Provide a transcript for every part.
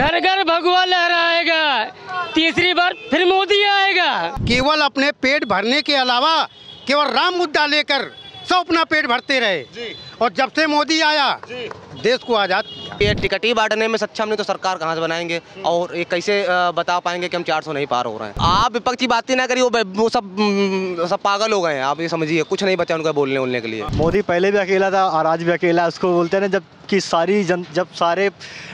घर घर भगवा लहराएगा, तीसरी बार फिर मोदी आएगा। केवल अपने पेट भरने के अलावा केवल राम मुद्दा लेकर सब अपना पेट भरते रहे जी। और जब से मोदी आया जी, देश को आजाद किया। ये टिकट ही बांटने में सक्षम नहीं तो सरकार कहाँ से बनाएंगे और ये कैसे बता पाएंगे कि हम 400 नहीं पार हो रहे हैं। आप विपक्ष की बात ही ना करिए, वो सब पागल हो गए हैं। आप ये समझिए कुछ नहीं बचा उनका बोलने के लिए। मोदी पहले भी अकेला था और आज भी अकेला। उसको बोलते हैं ना, जब सारे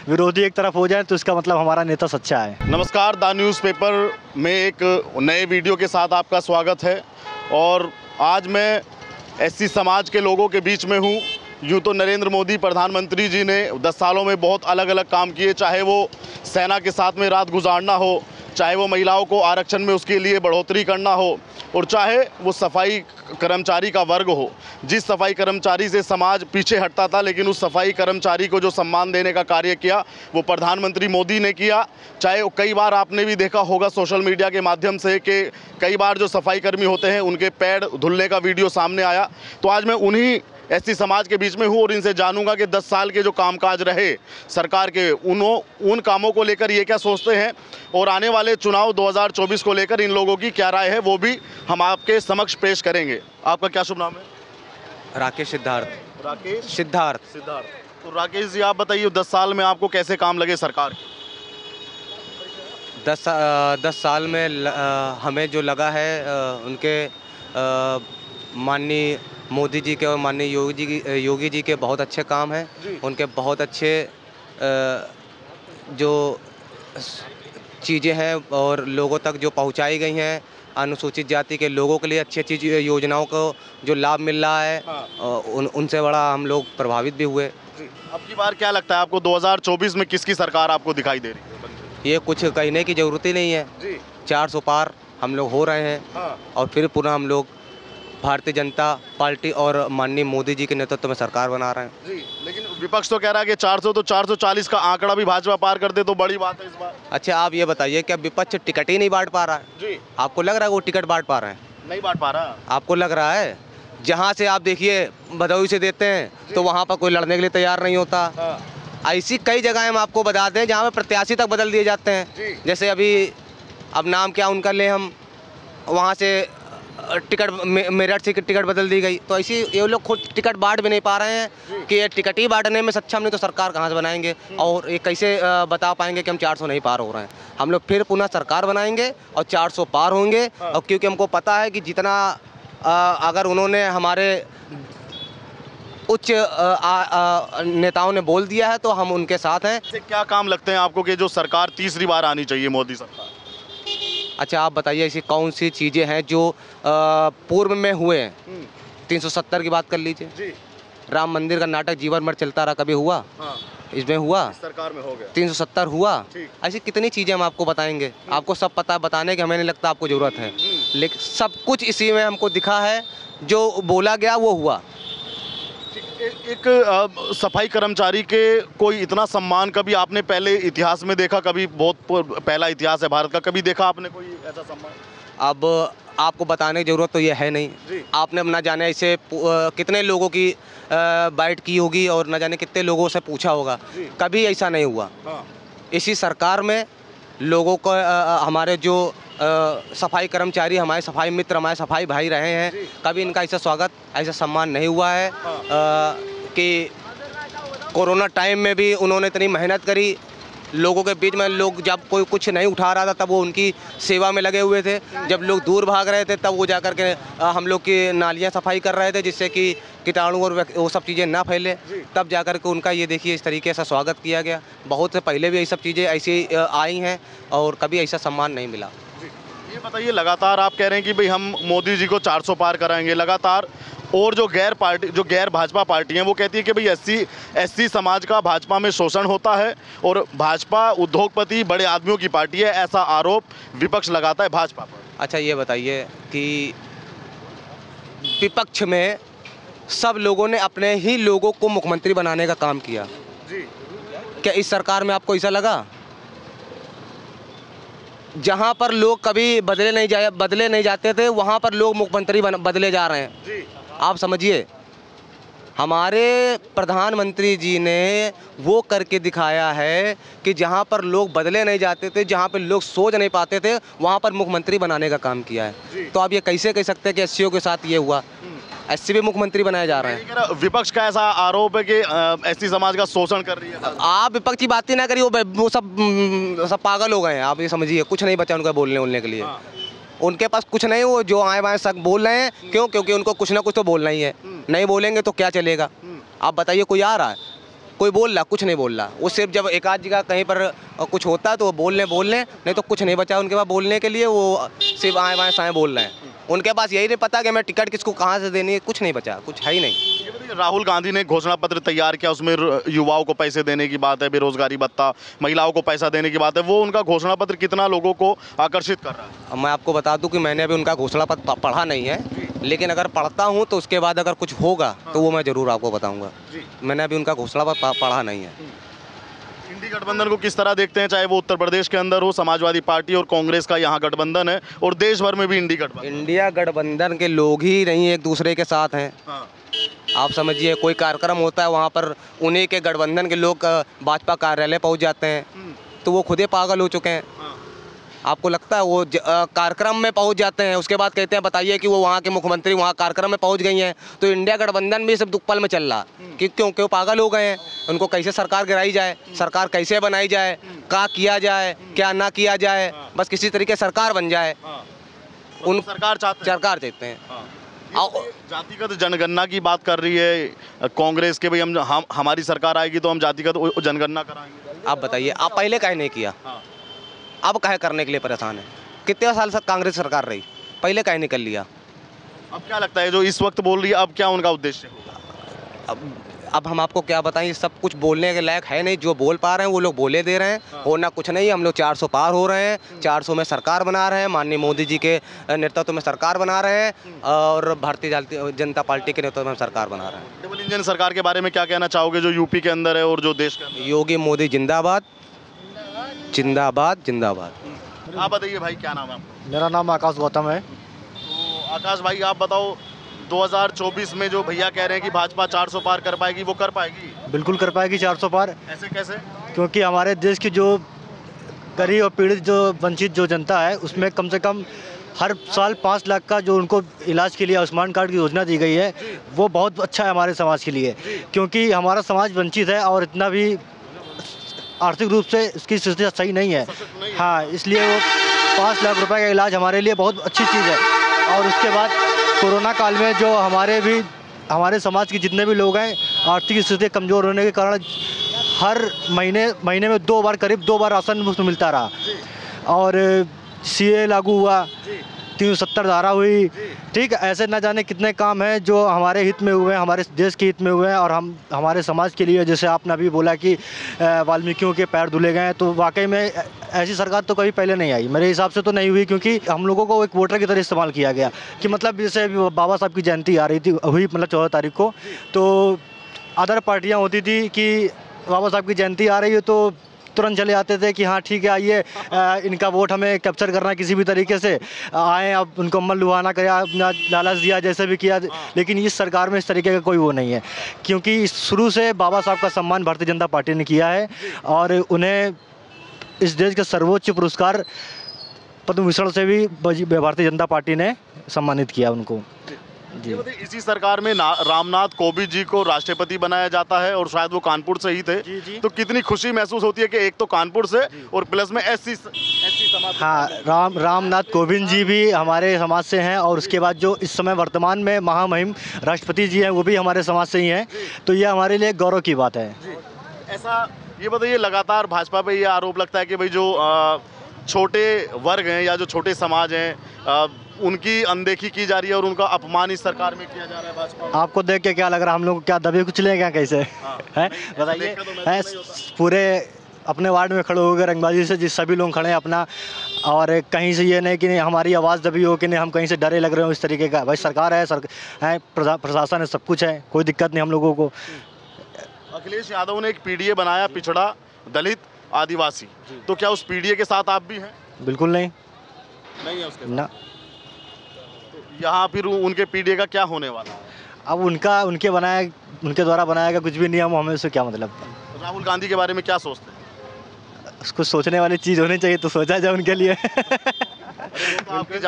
विरोधी एक तरफ हो जाए तो इसका मतलब हमारा नेता सच्चा है। नमस्कार, द न्यूज़पेपर में एक नए वीडियो के साथ आपका स्वागत है। और आज मैं एससी समाज के लोगों के बीच में हूँ। यूँ तो नरेंद्र मोदी प्रधानमंत्री जी ने 10 सालों में बहुत अलग अलग काम किए, चाहे वो सेना के साथ में रात गुजारना हो, चाहे वो महिलाओं को आरक्षण में उसके लिए बढ़ोतरी करना हो, और चाहे वो सफाई कर्मचारी का वर्ग हो। जिस सफाई कर्मचारी से समाज पीछे हटता था, लेकिन उस सफाई कर्मचारी को जो सम्मान देने का कार्य किया वो प्रधानमंत्री मोदी ने किया। चाहे कई बार आपने भी देखा होगा सोशल मीडिया के माध्यम से कि कई बार जो सफाई कर्मी होते हैं उनके पैर धुलने का वीडियो सामने आया। तो आज मैं उन्हीं एससी समाज के बीच में हूँ और इनसे जानूंगा कि 10 साल के जो कामकाज रहे सरकार के, उन कामों को लेकर ये क्या सोचते हैं और आने वाले चुनाव 2024 को लेकर इन लोगों की क्या राय है, वो भी हम आपके समक्ष पेश करेंगे। आपका क्या शुभ नाम है? राकेश सिद्धार्थ। राकेश सिद्धार्थ। तो राकेश जी, आप बताइए 10 साल में आपको कैसे काम लगे सरकार के? 10 साल में हमें जो लगा है उनके माननीय मोदी जी के और माननीय योगी जी के बहुत अच्छे काम हैं। उनके बहुत अच्छे जो चीज़ें हैं और लोगों तक जो पहुंचाई गई हैं, अनुसूचित जाति के लोगों के लिए अच्छी अच्छी योजनाओं को जो लाभ मिल रहा है, उनसे बड़ा हम लोग प्रभावित भी हुए। अब की बार क्या लगता है आपको 2024 में किसकी सरकार आपको दिखाई दे रही है? ये कुछ कहने की ज़रूरत ही नहीं है जी। 400 पार हम लोग हो रहे हैं और फिर पुनः हम लोग भारतीय जनता पार्टी और माननीय मोदी जी के नेतृत्व में सरकार बना रहे हैं जी। लेकिन विपक्ष तो कह रहा है कि 400 तो 440 का आंकड़ा भी भाजपा पार कर दे तो बड़ी बात है इस बार। अच्छा, आप ये बताइए क्या विपक्ष टिकट ही नहीं बांट पा रहा है जी? आपको लग रहा है वो टिकट बांट पा रहे हैं? नहीं बांट पा रहा। आपको लग रहा है? जहाँ से आप देखिए भदोही से देते हैं तो वहाँ पर कोई लड़ने के लिए तैयार नहीं होता। ऐसी कई जगह हम आपको बता दें जहाँ पर प्रत्याशी तक बदल दिए जाते हैं। जैसे अभी अब नाम क्या उनका ले, हम वहाँ से टिकट मेरठ से टिकट बदल दी गई। तो ऐसी ये लोग खुद टिकट बांट भी नहीं पा रहे हैं कि ये टिकट ही बांटने में सक्षम नहीं तो सरकार कहाँ से बनाएंगे और ये कैसे बता पाएंगे कि हम 400 नहीं पार हो रहे हैं। हम लोग फिर पुनः सरकार बनाएंगे और 400 पार होंगे। और क्योंकि हमको पता है कि जितना अगर उन्होंने हमारे उच्च नेताओं ने बोल दिया है तो हम उनके साथ हैं। क्या काम लगते हैं आपको कि जो सरकार तीसरी बार आनी चाहिए मोदी सरकार? अच्छा, आप बताइए ऐसी कौन सी चीज़ें हैं जो पूर्व में हुए हैं? 370 की बात कर लीजिए जी। राम मंदिर का नाटक जीवन भर चलता रहा, कभी हुआ? इसमें हुआ? इस सरकार में हो गया। 370 हुआ। ऐसी कितनी चीज़ें हम आपको बताएंगे, आपको सब पता है, बताने की हमें नहीं लगता आपको ज़रूरत है। लेकिन सब कुछ इसी में हमको दिखा है, जो बोला गया वो हुआ। एक सफाई कर्मचारी के कोई इतना सम्मान कभी आपने पहले इतिहास में देखा? कभी बहुत पहला इतिहास है भारत का, कभी देखा आपने कोई ऐसा सम्मान? अब आपको बताने की ज़रूरत तो ये है नहीं। आपने ना जाने ऐसे कितने लोगों की बाइट की होगी और ना जाने कितने लोगों से पूछा होगा, कभी ऐसा नहीं हुआ। इसी सरकार में लोगों को हमारे जो सफाई कर्मचारी, हमारे सफाई मित्र, हमारे सफाई भाई रहे हैं, कभी इनका ऐसा स्वागत, ऐसा सम्मान नहीं हुआ है। कि कोरोना टाइम में भी उन्होंने इतनी मेहनत करी, लोगों के बीच में लोग जब कोई कुछ नहीं उठा रहा था तब वो उनकी सेवा में लगे हुए थे। जब लोग दूर भाग रहे थे तब वो जाकर के हम लोग की नालियाँ सफाई कर रहे थे जिससे कि कीटाणु और वो सब चीज़ें ना फैले। तब जाकर के उनका ये देखिए इस तरीके से स्वागत किया गया। बहुत से पहले भी ये सब चीज़ें ऐसी आई हैं और कभी ऐसा सम्मान नहीं मिला। ये बताइए, लगातार आप कह रहे हैं कि भाई हम मोदी जी को 400 पार कराएंगे लगातार, और जो गैर भाजपा पार्टी हैं वो कहती है कि भाई एससी समाज का भाजपा में शोषण होता है और भाजपा उद्योगपति बड़े आदमियों की पार्टी है, ऐसा आरोप विपक्ष लगाता है भाजपा पर। अच्छा, ये बताइए कि विपक्ष में सब लोगों ने अपने ही लोगों को मुख्यमंत्री बनाने का काम किया जी। क्या इस सरकार में आपको ऐसा लगा? जहाँ पर लोग कभी बदले नहीं जाते थे वहाँ पर लोग मुख्यमंत्री बदले जा रहे हैं जी। आप समझिए हमारे प्रधानमंत्री जी ने वो करके दिखाया है कि जहाँ पर लोग बदले नहीं जाते थे, जहाँ पर लोग सोच नहीं पाते थे, वहाँ पर मुख्यमंत्री बनाने का काम किया है। तो आप ये कैसे कह सकते हैं कि एससीओ के साथ ये हुआ? एससी भी मुख्यमंत्री बनाए जा रहे हैं। विपक्ष का ऐसा आरोप है कि एससी समाज का शोषण कर रही है। आप विपक्ष की बात ही ना करिए, वो सब पागल हो गए हैं। आप ये समझिए, कुछ नहीं बचा उनका बोलने के लिए। उनके पास कुछ नहीं, वो जो आए बाएं सब बोल रहे हैं। क्यों? क्योंकि उनको कुछ ना कुछ तो बोलना ही है। नहीं बोलेंगे तो क्या चलेगा? आप बताइए, कोई आ रहा है, कोई बोल रहा, कुछ नहीं बोल रहा। वो सिर्फ जब एक आध जगह कहीं पर कुछ होता है तो वो बोल लें, नहीं तो कुछ नहीं बचा उनके पास बोलने के लिए। वो सिर्फ आए बाएं साएं बोल रहे हैं। उनके पास यही नहीं पता कि मैं टिकट किसको कहाँ से देनी है। कुछ नहीं बचा, कुछ है ही नहीं। राहुल गांधी ने घोषणा पत्र तैयार किया, उसमें युवाओं को पैसे देने की बात है, बेरोजगारी भत्ता, महिलाओं को पैसा देने की बात है। वो उनका घोषणा पत्र कितना लोगों को आकर्षित कर रहा है? अब मैं आपको बता दूं कि मैंने अभी उनका घोषणा पत्र पढ़ा नहीं है, लेकिन अगर पढ़ता हूं तो उसके बाद अगर कुछ होगा तो वो मैं ज़रूर आपको बताऊंगा। मैंने अभी उनका घोषणा पत्र पढ़ा नहीं है। इंडी गठबंधन को किस तरह देखते हैं? चाहे वो उत्तर प्रदेश के अंदर हो, समाजवादी पार्टी और कांग्रेस का यहाँ गठबंधन है, और देश भर में भी इंडी गठबंधन। इंडिया गठबंधन के लोग ही नहीं एक दूसरे के साथ हैं। आप समझिए, कोई कार्यक्रम होता है वहाँ पर उन्हीं के गठबंधन के लोग भाजपा कार्यालय पहुँच जाते हैं, तो वो खुद ही पागल हो चुके हैं। आपको लगता है वो कार्यक्रम में पहुंच जाते हैं, उसके बाद कहते हैं बताइए कि वो वहाँ के मुख्यमंत्री वहाँ कार्यक्रम में पहुंच गई हैं। तो इंडिया गठबंधन भी सिर्फ दुक्पल में चल रहा कि क्यों पागल हो गए हैं। उनको कैसे सरकार गिराई जाए, सरकार कैसे बनाई जाए, क्या किया जाए, क्या ना किया जाए, बस किसी तरीके सरकार बन जाए। उन सरकार चाहते हैं। जातिगत जनगणना की बात कर रही है कांग्रेस के, भाई हम हमारी सरकार आएगी तो हम जातिगत जनगणना कराएंगे। आप बताइए, आप पहले काहे नहीं किया? अब काहे करने के लिए परेशान है? कितने साल से कांग्रेस सरकार रही, पहले काहे नहीं कर लिया? अब क्या लगता है जो इस वक्त बोल रही है, अब क्या उनका उद्देश्य होगा? अब हम आपको क्या बताएं, सब कुछ बोलने के लायक है नहीं। जो बोल पा रहे हैं वो लोग बोले दे रहे हैं, होना कुछ नहीं। हम लोग 400 पार हो रहे हैं, 400 में सरकार बना रहे हैं, माननीय मोदी जी के नेतृत्व में सरकार बना रहे हैं, और भारतीय जनता पार्टी के नेतृत्व में सरकार बना रहे हैं। डबल इंजन सरकार के बारे में क्या कहना चाहोगे, जो यूपी के अंदर है और जो देश के अंदर? योगी मोदी जिंदाबाद, जिंदाबाद, जिंदाबाद। आप बताइए भाई, क्या नाम है आपका? मेरा नाम आकाश गौतम है। तो आकाश भाई, आप बताओ 2024 में जो भैया कह रहे हैं कि भाजपा 400 पार कर पाएगी, वो कर पाएगी? बिल्कुल कर पाएगी 400 पार। ऐसे कैसे? क्योंकि हमारे देश की जो गरीब और पीड़ित, जो वंचित जो जनता है, उसमें कम से कम हर साल 5 लाख का जो उनको इलाज के लिए आयुष्मान कार्ड की योजना दी गई है, वो बहुत अच्छा है हमारे समाज के लिए। क्योंकि हमारा समाज वंचित है और इतना भी आर्थिक रूप से इसकी स्थिति सही नहीं है। हाँ, इसलिए वो 5 लाख रुपए का इलाज हमारे लिए बहुत अच्छी चीज़ है। और उसके बाद कोरोना काल में जो हमारे समाज के जितने भी लोग हैं, आर्थिक स्थिति कमज़ोर होने के कारण हर महीने में 2 बार, करीब 2 बार राशन मुफ्त मिलता रहा। और सीए लागू हुआ, 370 धारा हुई। ठीक, ऐसे न जाने कितने काम हैं जो हमारे हित में हुए हैं, हमारे देश के हित में हुए हैं, और हम हमारे समाज के लिए। जैसे आपने अभी बोला कि वाल्मीकियों के पैर धुले गए, तो वाकई में ऐसी सरकार तो कभी पहले नहीं आई, मेरे हिसाब से तो नहीं हुई। क्योंकि हम लोगों को एक वोटर की तरह इस्तेमाल किया गया कि मतलब जैसे अभी बाबा साहब की जयंती आ रही थी, हुई मतलब 14 तारीख को, तो अदर पार्टियाँ होती थी कि बाबा साहब की जयंती आ रही है तो तुरंत चले आते थे कि हाँ ठीक है, आइए इनका वोट हमें कैप्चर करना है किसी भी तरीके से, आए अब उनको अमल लुभाना करा, अपना लालच दिया, जैसे भी किया। लेकिन इस सरकार में इस तरीके का कोई वो नहीं है, क्योंकि शुरू से बाबा साहब का सम्मान भारतीय जनता पार्टी ने किया है, और उन्हें इस देश के सर्वोच्च पुरस्कार पद्म भूषण से भी भारतीय जनता पार्टी ने सम्मानित किया उनको। जी। इसी सरकार में रामनाथ कोविंद जी को राष्ट्रपति बनाया जाता है, और शायद वो कानपुर से ही थे। जी। तो कितनी खुशी महसूस होती है कि एक तो कानपुर से और प्लस में एससी समाज। हाँ, रामनाथ कोविंद जी भी हमारे समाज से हैं, और उसके बाद जो इस समय वर्तमान में महामहिम राष्ट्रपति जी हैं, वो भी हमारे समाज से ही हैं। तो ये हमारे लिए गौरव की बात है। ऐसा ये बताइए, लगातार भाजपा पे ये आरोप लगता है कि भाई जो छोटे वर्ग हैं या जो छोटे समाज हैं, उनकी अनदेखी की जा रही है और उनका अपमान इस सरकार में किया जा रहा है भाजपा। आपको देख के क्या लग रहा है, हम लोग क्या दबे कुछ ले क्या कैसे हैं? बताइए। पूरे अपने वार्ड में खड़े हो गए रंगबाजी से, जिस सभी लोग खड़े हैं अपना, और कहीं से ये नहीं कि हमारी आवाज़ दबी हो कि नहीं हम कहीं से डरे लग रहे हो, इस तरीके का। भाई सरकार है, प्रशासन है, सब कुछ है, कोई दिक्कत नहीं हम लोगों को। अखिलेश यादव ने एक पीडीए बनाया, पिछड़ा, दलित, आदिवासी, तो क्या उस पीडीए के साथ आप भी हैं? बिल्कुल नहीं है उसके ना। तो यहाँ फिर उनके पीडीए का क्या होने वाला है? अब उनके द्वारा बनाया गया कुछ भी नियम, हमें उससे क्या मतलब। राहुल गांधी के बारे में क्या सोचते हैं? कुछ सोचने वाली चीज़ होनी चाहिए तो सोचा जाए उनके लिए। तो आपकी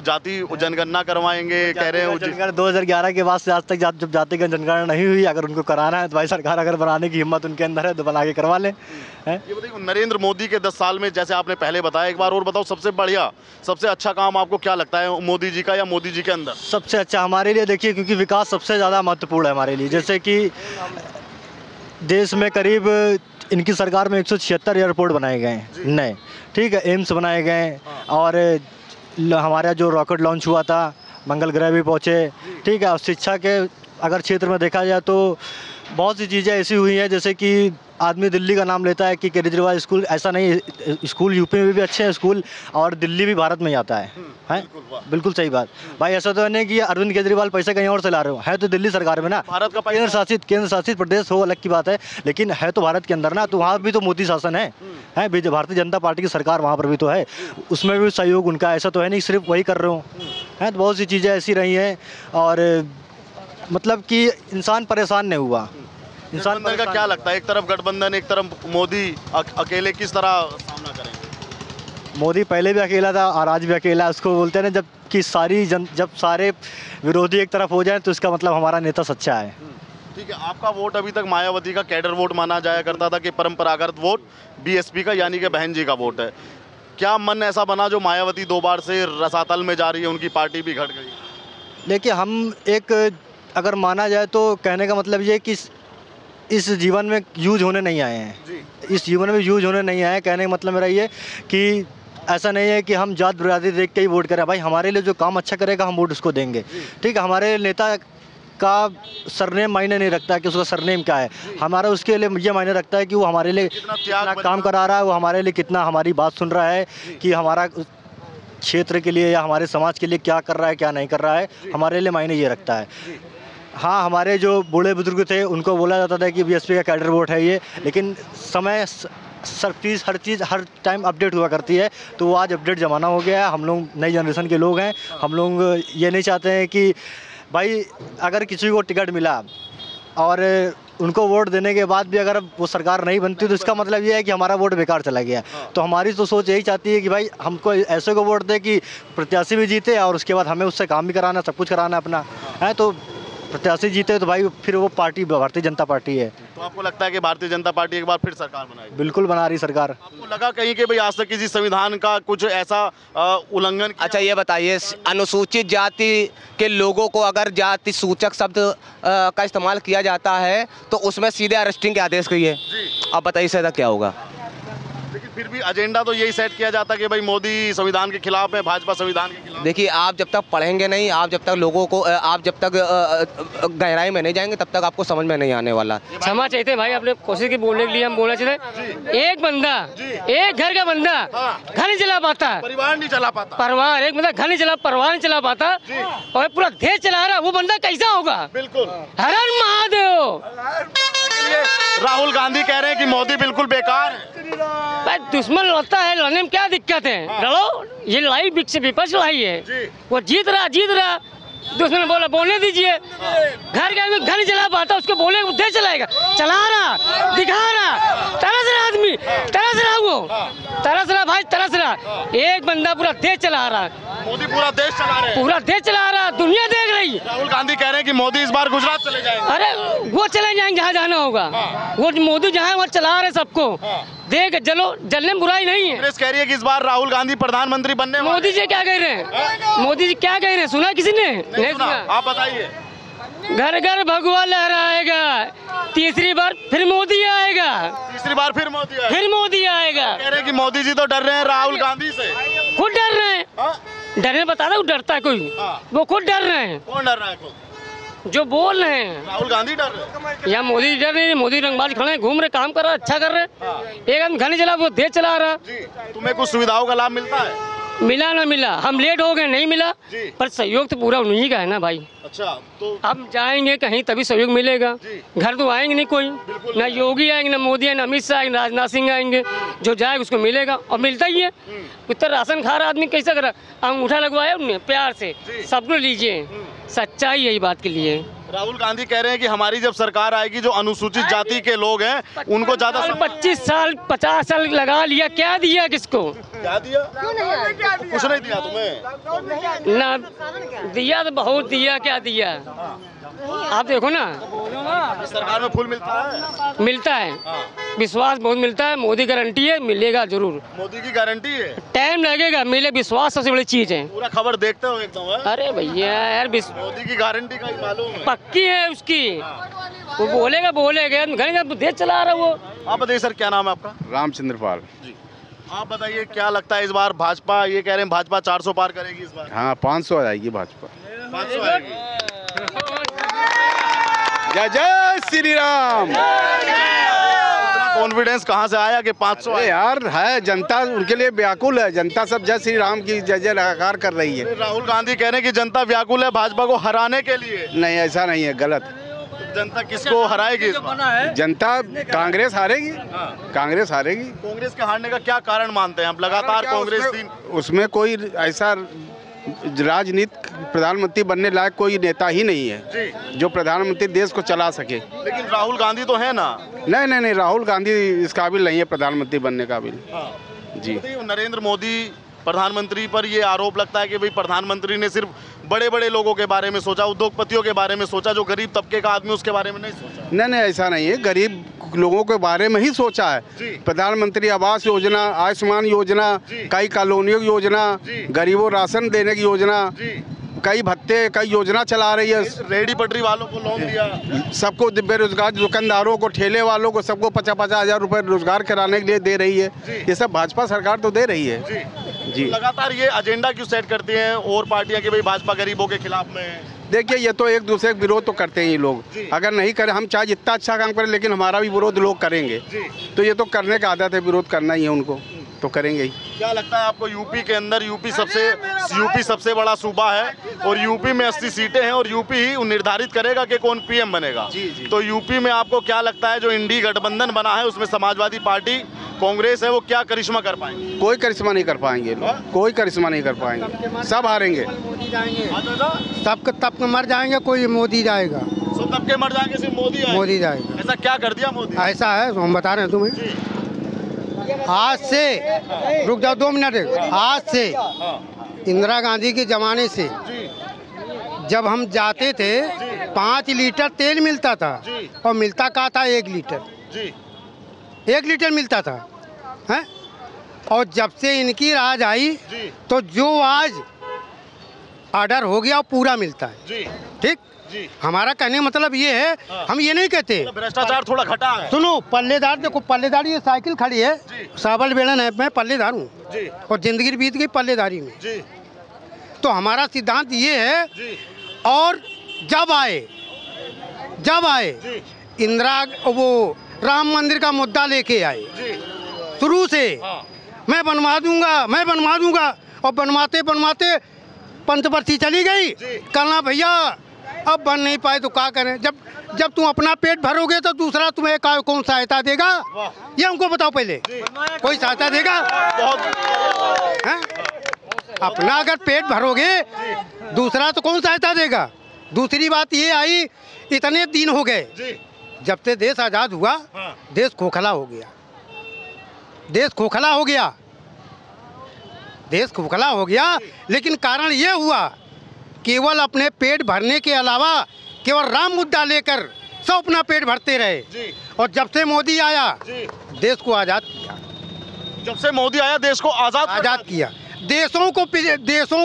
जाति जनगणना करवाएंगे कह रहे हैं। जनगणना 2011 के बाद से आज तक जब जाति की जनगणना नहीं हुई, अगर उनको कराना है तो भाई सरकार अगर बनाने की हिम्मत उनके अंदर है तो बना के करवा लें। ये बताइए, नरेंद्र मोदी के 10 साल में जैसे आपने पहले बताया, एक बार और बताओ, सबसे बढ़िया सबसे अच्छा काम आपको क्या लगता है मोदी जी का या मोदी जी के अंदर? सबसे अच्छा हमारे लिए देखिए, क्योंकि विकास सबसे ज़्यादा महत्वपूर्ण है हमारे लिए। जैसे कि देश में करीब इनकी सरकार में 176 एयरपोर्ट बनाए गए हैं नए, ठीक है, एम्स बनाए गए हैं, और हमारा जो रॉकेट लॉन्च हुआ था, मंगल ग्रह भी पहुँचे, ठीक है। और शिक्षा के अगर क्षेत्र में देखा जाए तो बहुत सी चीज़ें ऐसी हुई हैं, जैसे कि आदमी दिल्ली का नाम लेता है कि केजरीवाल स्कूल, ऐसा नहीं, स्कूल यूपी में भी अच्छे हैं स्कूल, और दिल्ली भी भारत में ही आता है। बिल्कुल सही बात भाई, ऐसा तो नहीं कि अरविंद केजरीवाल पैसे कहीं और से ला रहे हो, है तो दिल्ली सरकार में ना, भारत का केंद्र शासित प्रदेश हो अलग की बात है, लेकिन है तो भारत के अंदर ना, तो वहाँ भी तो मोदी शासन है भारतीय जनता पार्टी की सरकार वहाँ पर भी तो है, उसमें भी सहयोग उनका, ऐसा तो है नहीं सिर्फ वही कर रहे हो, हैं। तो बहुत सी चीज़ें ऐसी रही हैं, और मतलब कि इंसान परेशान नहीं हुआ। इंसान का क्या लगता है, एक तरफ गठबंधन एक तरफ मोदी, अकेले किस तरह सामना करेंगे? मोदी पहले भी अकेला था और आज भी अकेला, उसको बोलते हैं ना, जब सारे विरोधी एक तरफ हो जाएं तो इसका मतलब हमारा नेता सच्चा है। ठीक है, आपका वोट अभी तक मायावती का कैडर वोट माना जाया करता था कि परंपरागत वोट बीएसपी का यानी कि बहन जी का वोट है। क्या मन ऐसा बना जो मायावती 2 बार से रसातल में जा रही है, उनकी पार्टी भी घट गई? देखिए, हम एक अगर माना जाए तो कहने का मतलब ये कि इस जीवन में यूज होने नहीं आए हैं, इस जीवन में यूज होने नहीं आए हैं। कहने का मतलब मेरा ये कि ऐसा नहीं है कि हम जात बिरादरी देख के ही वोट करें, भाई हमारे लिए जो काम अच्छा करेगा हम वोट उसको देंगे, ठीक है। हमारे नेता का सरनेम मायने नहीं रखता है कि उसका सरनेम क्या है, हमारा उसके लिए ये मायने रखता है कि वो हमारे लिए कितना काम करा रहा है, वो हमारे लिए कितना हमारी बात सुन रहा है, कि हमारा क्षेत्र के लिए या हमारे समाज के लिए क्या कर रहा है क्या नहीं कर रहा है, हमारे लिए मायने ये रखता है। हाँ, हमारे जो बूढ़े बुजुर्ग थे उनको बोला जाता था कि बीएसपी का कैडर वोट है ये, लेकिन समय हर चीज़ हर टाइम अपडेट हुआ करती है, तो वो आज अपडेट ज़माना हो गया है। हम लोग नई जनरेशन के लोग हैं, हम लोग ये नहीं चाहते हैं कि भाई अगर किसी को टिकट मिला और उनको वोट देने के बाद भी अगर वो सरकार नहीं बनती तो इसका मतलब ये है कि हमारा वोट बेकार चला गया। तो हमारी तो सोच यही चाहती है कि भाई हमको ऐसे को वोट दे कि प्रत्याशी भी जीते और उसके बाद हमें उससे काम भी कराना, सब कुछ कराना अपना है। तो प्रत्याशी जीते तो भाई फिर वो पार्टी भारतीय जनता पार्टी है। तो आपको लगता है कि भारतीय जनता पार्टी एक बार फिर सरकार बनाएगी? बिल्कुल बना रही सरकार। आपको लगा कहीं कि भाई आज तक किसी संविधान का कुछ ऐसा उल्लंघन? अच्छा ये बताइए, अनुसूचित जाति के लोगों को अगर जाति सूचक शब्द का इस्तेमाल किया जाता है तो उसमें सीधे अरेस्टिंग के आदेश गई है। अब बताइए इससे क्या होगा? लेकिन फिर भी एजेंडा तो यही सेट किया जाता है कि भाई मोदी संविधान के खिलाफ है, भाजपा संविधान के खिलाफ। देखिए, आप जब तक पढ़ेंगे नहीं, आप जब तक लोगों को, आप जब तक गहराई में नहीं जाएंगे तब तक आपको समझ में नहीं आने वाला। क्षमा चाहते हैं भाई, अपने कोशिश की बोलने के लिए हम बोलना चाहते। एक बंदा, एक घर का बंदा घर नहीं चला पाता, परिवार नहीं चला पाता, परिवार एक बंदा घर नहीं चला, परिवार नहीं चला पाता और पूरा देश चला रहा, वो बंदा कैसा होगा? बिल्कुल। हर हर महादेव। राहुल गांधी कह रहे हैं कि मोदी बिल्कुल बेकार है। भाई दुश्मन लड़ता है, लड़ने में क्या दिक्कत है? लड़ो, ये लड़ाई विपक्ष लड़ाई है, वो जीत रहा, दुश्मन बोला बोलने दीजिए। घर के आदमी घर नहीं चला पाता, उसको बोले उधर चलाएगा, चला रहा, दिखा रहा, तरस रहा आदमी, तरस रहा भाई, तरस रहा। एक बंदा पूरा देश चला रहा, मोदी पूरा देश चला रहे हैं, पूरा देश चला रहा, दुनिया देख रही। राहुल गांधी कह रहे हैं कि मोदी इस बार गुजरात चले जाएंगे। अरे वो चले जाएंगे जहाँ जाना होगा, वो मोदी जहाँ वहाँ चला रहे सबको, देख चलो, जलने में बुराई नहीं है। कांग्रेस कह रही है कि इस बार राहुल गांधी प्रधानमंत्री बनने वाले। मोदी जी क्या कह रहे हैं? मोदी जी क्या कह रहे हैं? सुना किसी ने? नहीं सुना। आप बताइए। घर घर भगवा लहराएगा, तीसरी बार फिर मोदी आएगा, तीसरी बार फिर मोदी आएगा, फिर मोदी आएगा। कह रहे हैं कि मोदी जी तो डर रहे हैं राहुल गांधी से। खुद डर रहे हैं, डरने बता रहा हूँ, डरता है कोई? वो खुद डर रहे हैं। कौन डर रहा है? खुद जो बोल रहे हैं। राहुल गांधी डर रहे हैं या मोदी डर रहे हैं? मोदी रंगबाज खड़े हैं, घूम रहे, काम कर रहा है, अच्छा कर रहे हैं। एक आदमी घर नहीं चला, वो देश चला रहा। तुम्हें कुछ सुविधाओं का लाभ मिलता है? मिला ना मिला, हम लेट हो गए, नहीं मिला, पर सहयोग तो पूरा उन्हीं का है ना भाई। अच्छा, तो हम जाएंगे कहीं तभी सहयोग मिलेगा। घर तो आएंगे नहीं कोई, ना योगी आएंगे, ना मोदी आएंगे, ना अमित शाह आएंगे, राजनाथ सिंह आएंगे। जो जाएगा उसको मिलेगा और मिलता ही है। इतना राशन खा रहा आदमी कैसा कर रहा? अंगूठा लगवाया उन्हें प्यार से, सबको लीजिए, सच्चाई यही बात के लिए। राहुल गांधी कह रहे हैं कि हमारी जब सरकार आएगी जो अनुसूचित जाति के लोग हैं उनको ज्यादा 25 साल 50 साल लगा लिया, क्या दिया किसको? क्या दिया? कुछ नहीं दिया तुम्हें? ना दिया तो बहुत दिया, क्या दिया आप देखो ना। इस सरकार में फूल मिलता है? विश्वास बहुत मिलता है। मोदी गारंटी है, मिलेगा जरूर। मोदी की गारंटी है? टाइम लगेगा, मिले। विश्वास सबसे बड़ी चीज है। पूरा खबर देखते हो एकदम? अरे भैया यार, मोदी की गारंटी का ही मालूम है, पक्की है उसकी। वो बोलेगा घर जब देश चला रहा वो। आप बताइए सर, क्या नाम है आपका? रामचंद्र पाल जी, आप बताइए क्या लगता है इस बार भाजपा, ये कह रहे हैं भाजपा 400 पार करेगी इस बार? हाँ 500 आ जाएगी भाजपा। 500 आएगी। जय जय श्री राम। कॉन्फिडेंस कहाँ से आया कि 500? अरे यार है, जनता उनके लिए व्याकुल है। जनता सब जय श्री राम की जय जयकार कर रही है। राहुल गांधी कह रहे हैं कि जनता व्याकुल है भाजपा को हराने के लिए। नहीं, ऐसा नहीं है, गलत। जनता किसको हराएगी इस बार? जनता कांग्रेस हारेगी। कांग्रेस हारेगी। कांग्रेस के हारने का क्या कारण मानते हैं आप? लगातार कांग्रेस उसमें कोई ऐसा राजनीति प्रधानमंत्री बनने लायक कोई नेता ही नहीं है जो प्रधानमंत्री देश को चला सके। लेकिन राहुल गांधी तो है ना? नहीं, राहुल गांधी इस काबिल नहीं है प्रधानमंत्री बनने काबिल। जी, नरेंद्र मोदी प्रधानमंत्री पर ये आरोप लगता है कि भाई प्रधानमंत्री ने सिर्फ बड़े बड़े लोगों के बारे में सोचा, उद्योगपतियों के बारे में सोचा, जो गरीब तबके का आदमी उसके बारे में नहीं सोचा। नहीं, ऐसा नहीं है, गरीब लोगों के बारे में ही सोचा है। प्रधानमंत्री आवास योजना, आयुष्मान योजना, कई कॉलोनियों की योजना, गरीबों राशन देने की योजना, कई भत्ते, कई योजना चला रही है। रेहड़ी पटरी वालों को लोन दिया, सबको बेरोजगार दुकानदारों को, ठेले वालों को, सबको 50-50 हज़ार रुपए रोजगार कराने के लिए दे रही है। ये सब भाजपा सरकार तो दे रही है। जी, लगातार ये एजेंडा क्यों सेट करती हैं और पार्टियां कि भाई भाजपा गरीबों के खिलाफ में है? देखिए, ये तो एक दूसरे का विरोध तो करते हैं ये लोग। अगर नहीं करें, हम चाहे जितना अच्छा काम करें, लेकिन हमारा भी विरोध लोग करेंगे। तो ये तो करने का आदत है, विरोध करना ही है उनको, तो करेंगे ही। क्या लगता है आपको यूपी के अंदर, यूपी सबसे बड़ा सूबा है और यूपी में 80 सीटें हैं और यूपी ही निर्धारित करेगा कि कौन पीएम बनेगा। तो यूपी में आपको क्या लगता है जो इंडी गठबंधन बना है उसमें समाजवादी पार्टी, कांग्रेस है, वो क्या करिश्मा कर पाएंगे? कोई करिश्मा नहीं कर पाएंगे लोग, कोई करिश्मा नहीं कर पाएंगे, सब हारेंगे। सब तब मर जाएंगे, कोई मोदी जाएगा। सब तबके मर जाएंगे, सिर्फ मोदी जाएगा। ऐसा क्या कर दिया मोदी? ऐसा है, हम बता रहे हैं तुम्हें। आज से, रुक जाओ 2 मिनट, आज से इंदिरा गांधी के जमाने से जब हम जाते थे 5 लीटर तेल मिलता था और मिलता क्या था? 1 लीटर। 1 लीटर मिलता था है? और जब से इनकी राज आई तो जो आज ऑर्डर हो गया वो पूरा मिलता है। ठीक, हमारा कहने मतलब ये है, हम ये नहीं कहते भ्रष्टाचार थोड़ा घटा है। सुनो, पल्लेदार देखो, पल्लेदार ये साइकिल खड़ी है, साबल बेलन है, मैं पल्लेदार हूँ और जिंदगी बीत गई पल्लेदारी में। तो हमारा सिद्धांत ये है। और जब आए इंदिरा वो राम मंदिर का मुद्दा लेके आए, शुरू से मैं बनवा दूंगा और बनवाते पंचवर्षी चली गई। कहना भैया अब बन नहीं पाए तो क्या करें? जब तुम अपना पेट भरोगे तो दूसरा तुम्हें कौन सहायता देगा? ये हमको बताओ पहले, कोई सहायता देगा? है? अपना अगर पेट भरोगे दूसरा तो कौन सहायता देगा? दूसरी बात ये आई, इतने दिन हो गए जब से देश आज़ाद हुआ, देश खोखला हो गया। लेकिन कारण ये हुआ, केवल अपने पेट भरने के अलावा केवल राम मुद्दा लेकर सब अपना पेट भरते रहे। और जब से मोदी आया देश को आज़ाद किया। जब से मोदी आया देश को आज़ाद किया, देशों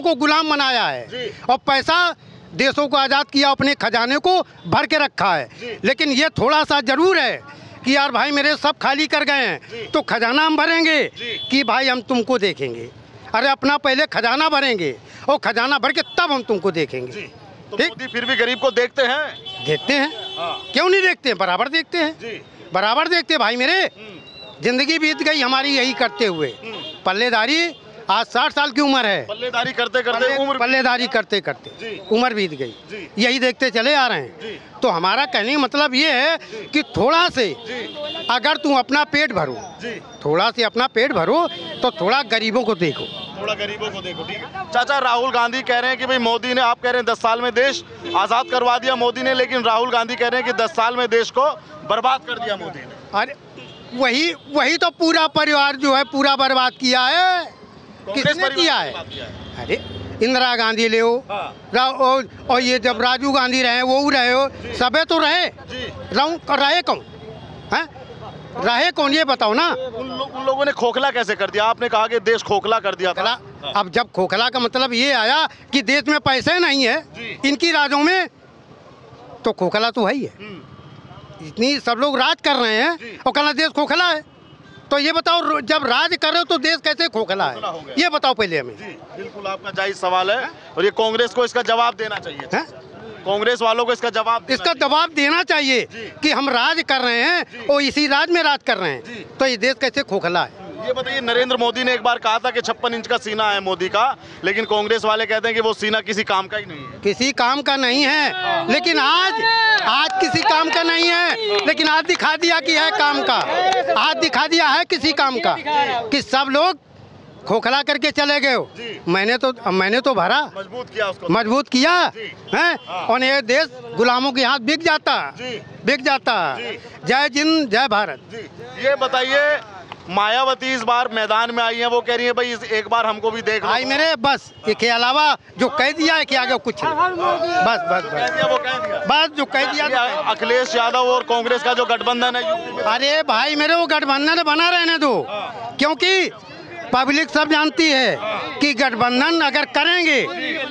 को गुलाम बनाया है और पैसा देशों को आज़ाद किया, अपने खजाने को भर के रखा है। लेकिन ये थोड़ा सा जरूर है कि यार भाई मेरे सब खाली कर गए हैं तो खजाना हम भरेंगे कि भाई हम तुमको देखेंगे। अरे अपना पहले खजाना भरेंगे और खजाना भर के तब हम तुमको देखेंगे। तो मोदी फिर भी गरीब को देखते हैं। क्यों नहीं देखते हैं? बराबर देखते हैं भाई मेरे। जिंदगी बीत गई हमारी यही करते हुए। पल्लेदारी, आज 60 साल की उम्र है, पल्लेदारी करते उम्र बीत गई, यही देखते चले आ रहे हैं। तो हमारा कहने का मतलब ये है कि थोड़ा से अगर तुम अपना पेट भरो, तो थोड़ा गरीबों को देखो। थोड़ा गरीबों को देखो, ठीक है। चाचा, राहुल गांधी कह रहे हैं कि भाई मोदी ने, आप कह रहे हैं 10 साल में देश आज़ाद करवा दिया मोदी ने, लेकिन राहुल गांधी कह रहे हैं कि 10 साल में देश को बर्बाद कर दिया मोदी ने। अरे वही तो पूरा परिवार जो है पूरा बर्बाद किया है। किसने किया है? अरे इंदिरा गांधी ले हो, और ये जब राजीव गांधी रहे वो रहे हो, सबे तो रहे, रहे कौन हैं? रहे कौन ये बताओ ना। उन लोगों ने खोखला कैसे कर दिया? आपने कहा कि देश खोखला कर दिया था। अब जब खोखला का मतलब ये आया कि देश में पैसे नहीं है इनकी राजों में, तो खोखला तो है ही है। इतनी सब लोग राज कर रहे हैं और कहना देश खोखला है, तो ये बताओ जब राज कर रहे हो तो देश कैसे खोखला है? ये बताओ पहले हमें। बिल्कुल आपका जायज सवाल है, और ये कांग्रेस को इसका जवाब देना चाहिए। कांग्रेस वालों को इसका जवाब देना चाहिए कि हम राज कर रहे हैं और इसी राज में राज कर रहे हैं, तो ये देश कैसे खोखला है? ये बताइए, नरेंद्र मोदी ने एक बार कहा था कि 56 इंच का सीना है मोदी का, लेकिन कांग्रेस वाले कहते हैं कि वो सीना किसी काम का ही नहीं है। किसी काम का नहीं है, लेकिन आज किसी काम का नहीं है, लेकिन आज दिखा दिया कि है काम का। आज दिखा दिया है किसी काम का कि सब लोग खोखला करके चले गए हो। मैंने तो भरा, मजबूत किया है, और ये देश गुलामों के हाथ बिक जाता। जय जिंद जय भारत। ये बताइए, मायावती इस बार मैदान में आई हैं, वो कह रही है भाई एक बार हमको भी देख लो। भाई मेरे बस के अलावा जो कह दिया है कि आगे कुछ नहीं। बस जो कह दिया। अखिलेश यादव और कांग्रेस का जो गठबंधन है, अरे भाई मेरे वो गठबंधन बना रहने दो, क्योंकि पब्लिक सब जानती है कि गठबंधन अगर करेंगे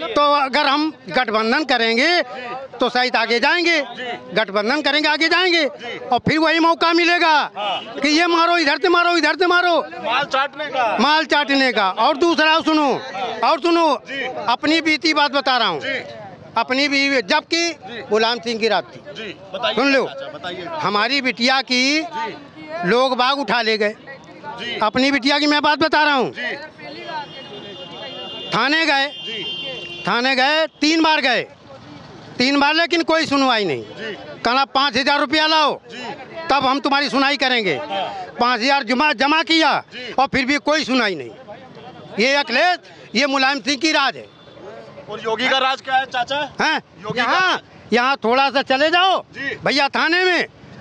तो अगर हम गठबंधन करेंगे तो शायद आगे जाएंगे, गठबंधन करेंगे आगे जाएंगे, और फिर वही मौका मिलेगा कि ये मारो इधर से मारो, इधर से मारो, माल चाटने का। और दूसरा सुनो, अपनी बीती बात बता रहा हूँ, अपनी भी, जबकि गुलाम सिंह की रात थी, सुन लो, हमारी बिटिया की लोग बाग उठा ले गए। अपनी बिटिया की मैं बात बता रहा हूँ। थाने गए 3 बार गए, 3 बार, लेकिन कोई सुनवाई नहीं। कहना 5000 रुपया लाओ तब हम तुम्हारी सुनाई करेंगे। 5000 जमा किया और फिर भी कोई सुनाई नहीं। ये अखिलेश, ये मुलायम सिंह की राज है। और योगी का राज क्या है चाचा? हैं? यहाँ थोड़ा सा चले जाओ भैया थाने में,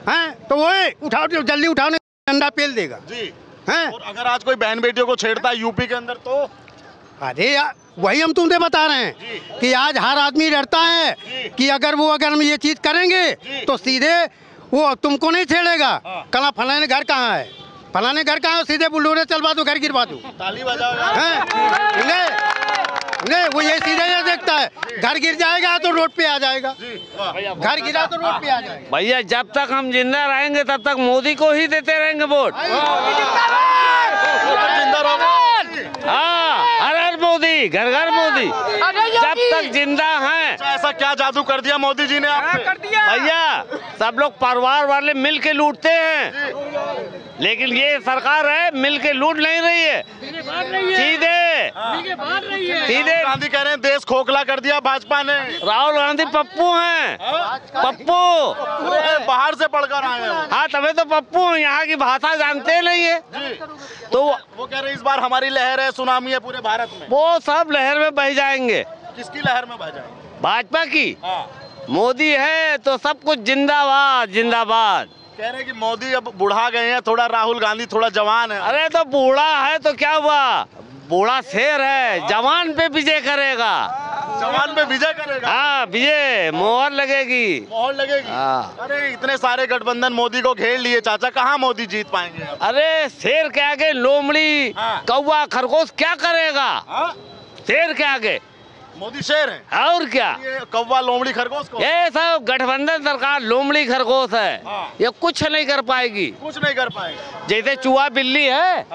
हैं तो वो उठाओ, जल्दी उठाने डंडा पेल देगा हैं। और अगर आज कोई बहन बेटियों को छेड़ता है यूपी के अंदर तो? अरे वही हम तुमसे बता रहे हैं कि आज हर आदमी डरता है कि अगर हम ये चीज करेंगे तो सीधे वो तुमको नहीं छेड़ेगा। कहना फलाने घर कहाँ है, फलाने घर कहाँ है, सीधे बुलडोजर चलवा दो, घर गिरवा दो, ताली बजाओ। नहीं, वो ये सीधे ये देखता है, घर गिर जाएगा तो रोड पे आ जाएगा, घर गिरा तो रोड पे आ जाएगा। भैया जब तक हम जिंदा रहेंगे तब तक मोदी को ही देते रहेंगे वोट। हाँ, हर हर मोदी, घर घर मोदी, जब तक जिंदा हैं। ऐसा क्या जादू कर दिया मोदी जी ने आप पे? भैया सब लोग परिवार वाले मिल के लूटते हैं, लेकिन ये सरकार है मिल के लूट नहीं रही है, सीधे गांधी कह रहे हैं देश खोखला कर दिया भाजपा ने। राहुल गांधी पप्पू हैं, पप्पू बाहर से पढ़कर आए हैं। हाँ तभी तो पप्पू, यहाँ की भाषा जानते नहीं है। तो वो कह रहे हैं इस बार हमारी लहर है, सुनामी है पूरे भारत में। वो सब लहर में बह जाएंगे। किसकी लहर में बह जाएंगे? भाजपा की। मोदी है तो सब कुछ जिंदाबाद जिंदाबाद। कह रहे हैं कि मोदी अब बुढ़ा गए हैं, थोड़ा राहुल गांधी थोड़ा जवान है। अरे तो बूढ़ा है तो क्या हुआ, बूढ़ा शेर है, जवान पे विजय करेगा। जवान पे विजय करेगा? हाँ, विजय मोहर लगेगी। हाँ। अरे इतने सारे गठबंधन मोदी को घेर लिए चाचा, कहाँ मोदी जीत पाएंगे? अरे शेर के आगे लोमड़ी, कौवा, खरगोश क्या करेगा? शेर के आगे मोदी शेर है। और क्या, ये कौवा लोमड़ी खरगोश को? ये सब गठबंधन सरकार लोमड़ी खरगोश है। ये कुछ नहीं कर पाएगी, कुछ नहीं कर पाएगी। जैसे चूहा बिल्ली है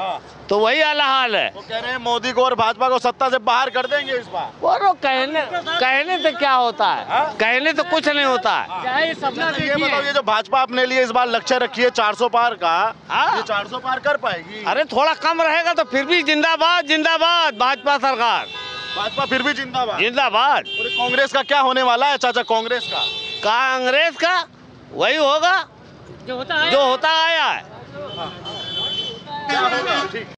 तो वही वाला हाल है। वो कह रहे हैं मोदी को और भाजपा को सत्ता से बाहर कर देंगे इस बार। और कहने से क्या होता है? कहने तो कुछ नहीं होता है। ये बताओ, ये जो भाजपा अपने लिए इस बार लक्ष्य रखी है 400 पार का, ये 400 पार कर पाएगी? अरे थोड़ा कम रहेगा तो फिर भी जिंदाबाद जिंदाबाद भाजपा सरकार। भाजपा फिर भी जिंदाबाद जिंदाबाद। कांग्रेस का क्या होने वाला है चाचा? कांग्रेस का वही होगा जो होता आया है। क्या होगा? ठीक।